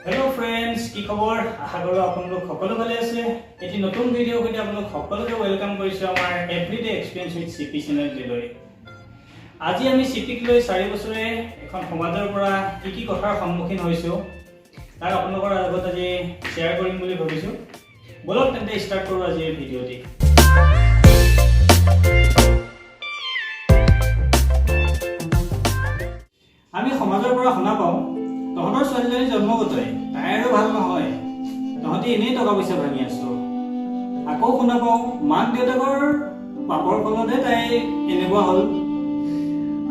hello friends की खबर आशा करो आपलोग সকলো ভালে আছে এটি নতুন ভিডিও কইতে আপোনাক সকলোকে ওয়েলকাম কৰিছো আমাৰ এভৰিডে এক্সপেৰিয়েন্স উইথ সিপি চেনেল লৈ আজি আমি সিপিক লৈ 4 বছৰে এখন সমাজৰ পৰা কি কথাৰ সন্মুখীন হৈছো তাৰ আপোনালোকৰ আগত আজি শেয়াৰ কৰিম বুলি ভাবিছো বলক তেন্তে ষ্টাৰ্ট কৰো আজিৰ ভিডিওটি আমি সমাজৰ পৰা শুনা পাওঁ তহঁতৰ ছোৱালীজনী জন্মগতই তাই আৰু ভাল নহয় তহঁতি এনেই টকা পইচা ভাঙি আছো আকৌ শুনা পাওঁ মাক দেউতাকৰ পাপৰ ফলতে তাই এনেকুৱা হ'ল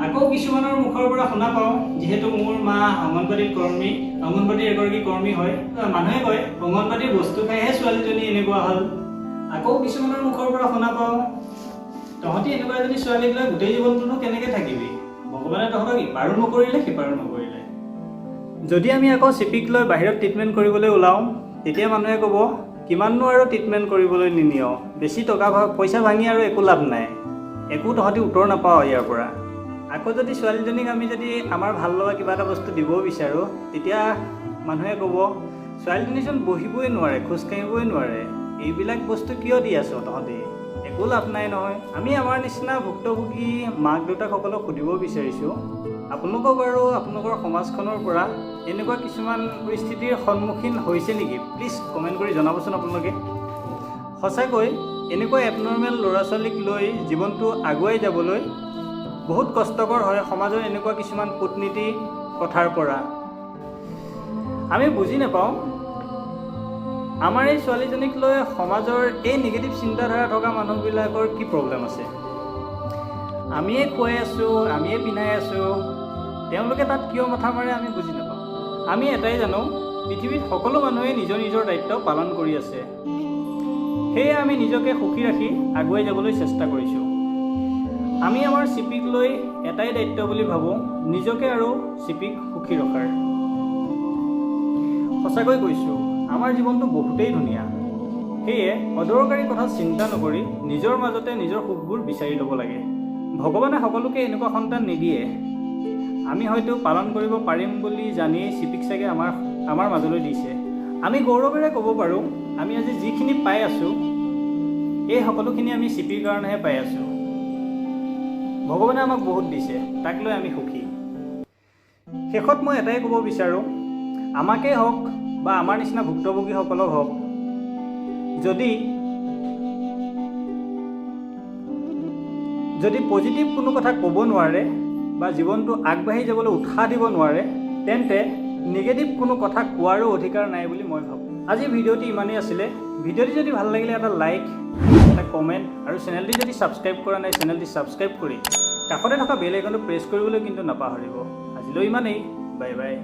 আকৌ কিছুমানৰ মুখৰ পৰা শুনা পাওঁ যিহেতু মোৰ মা অংগনবাড়ীৰ এগৰাকী কৰ্মী হয় মানুহে কয় অংগনবাড়ীৰ বস্তু খাইহে ছোৱালীজনী এনেকুৱা হ'ল আকৌ কিছুমানৰ মুখৰ পৰা শুনা পাওঁ তহঁতি এনেকুৱা এজনী ছোৱালীক লৈ গোটেই জীৱনটোনো কেনেকৈ থাকিবি ভগৱানে তহঁতক ইপাৰো নকৰিলে সিপাৰো নকৰিলে যদি আমি আকৌ সিপিক লৈ বাহিৰত ট্ৰিটমেন্ট কৰিবলৈ ওলাও তেতিয়া মানুহে ক'ব কিমাননো আৰু ট্ৰিটমেন্ট কৰিবলৈ নিনিয় বেছি টকা পইচা ভাঙি আৰু একো লাভ নাই একো তহঁতি উত্তৰ নাপাও ইয়াৰ পৰা আকৌ যদি ছোৱালীজনীক আমি যদি আমাৰ ভাল লগা কিবা এটা বস্তু দিব বিচাৰো তেতিয়া মানুহে ক'ব ছোৱালীজনীচোন বহিবই নোৱাৰে খোজ কাঢ়িবই নোৱাৰে এইবিলাক বস্তু কিয় দি আছ তহঁতি একো লাভ নাই নহয় আমি আমাৰ নিচিনা ভুক্তভোগী মাক দেউতাকসকলক সুধিব বিচাৰিছো আপোনালোকক আৰু আপোনালোকৰ সমাজখনৰ পৰা এনেকুৱা কিছুমান পৰিস্থিতিৰ সন্মুখীন হৈছে নেকি প্লিজ কমেণ্ট কৰি জনাবচোন আপোনালোকে সঁচাকৈ এনেকুৱা এবনৰ্মেল ল'ৰা ছোৱালীক লৈ জীৱনটো আগুৱাই যাবলৈ বহুত কষ্টকৰ হয় সমাজৰ এনেকুৱা কিছুমান কূটনীতি কথাৰ পৰা আমি বুজি নাপাওঁ আমাৰ এই ছোৱালীজনীক লৈ সমাজৰ এই নিগেটিভ চিন্তাধাৰা থকা মানুহবিলাকৰ কি প্ৰব্লেম আছে আমিয়ে খুৱাই আছোঁ আমিয়ে পিন্ধাই আছোঁ তেওঁলোকে তাত কিয় মাথা মাৰে আমি বুজি নাপাওঁ আমি এটাই জানো পৃথিৱীত সকলো মানুহে নিজৰ নিজৰ দায়িত্ব পালন কৰি আছে সেয়ে আমি নিজকে সুখী ৰাখি আগুৱাই যাবলৈ চেষ্টা কৰিছোঁ আমি আমাৰ সিপিক লৈ এটাই দায়িত্ব বুলি ভাবোঁ নিজকে আৰু সিপিক সুখী ৰখাৰ সঁচাকৈ কৈছোঁ আমাৰ জীৱনটো বহুতেই ধুনীয়া সেয়ে অদৰকাৰী কথা চিন্তা নকৰি নিজৰ মাজতে নিজৰ সুখবোৰ বিচাৰি ল'ব লাগে ভগৱানে সকলোকে এনেকুৱা সন্তান নিদিয়ে আমি হয়তো পালন কৰিব পাৰিম বুলি জানিয়ে সিপিক চাগে আমাৰ মাজলৈ দিছে আমি গৌৰৱেৰে ক'ব পাৰোঁ আমি আজি যিখিনি পাই আছোঁ এই সকলোখিনি আমি সিপিৰ কাৰণেহে পাই আছোঁ ভগৱানে আমাক বহুত দিছে তাক লৈ আমি সুখী শেষত মই এটাই ক'ব বিচাৰোঁ আমাকেই হওক বা আমাৰ নিচিনা ভুক্তভোগীসকলক হওক যদি পজিটিভ কোনো কথা ক'ব নোৱাৰে বা জীৱনটো আগবাঢ়ি যাবলৈ উৎসাহ দিব নোৱাৰে তেন্তে নিগেটিভ কোনো কথা কোৱাৰো অধিকাৰ নাই বুলি মই ভাবোঁ আজি ভিডিঅ'টি ইমানেই আছিলে ভিডিঅ'টি যদি ভাল লাগিলে এটা লাইক এটা কমেণ্ট আৰু চেনেলটি যদি ছাবস্ক্ৰাইব কৰা নাই চেনেলটি ছাবস্ক্ৰাইব কৰি কাষতে থকা বেল আইকনটো প্ৰেছ কৰিবলৈ কিন্তু নাপাহৰিব আজিলৈ ইমানেই বাই বাই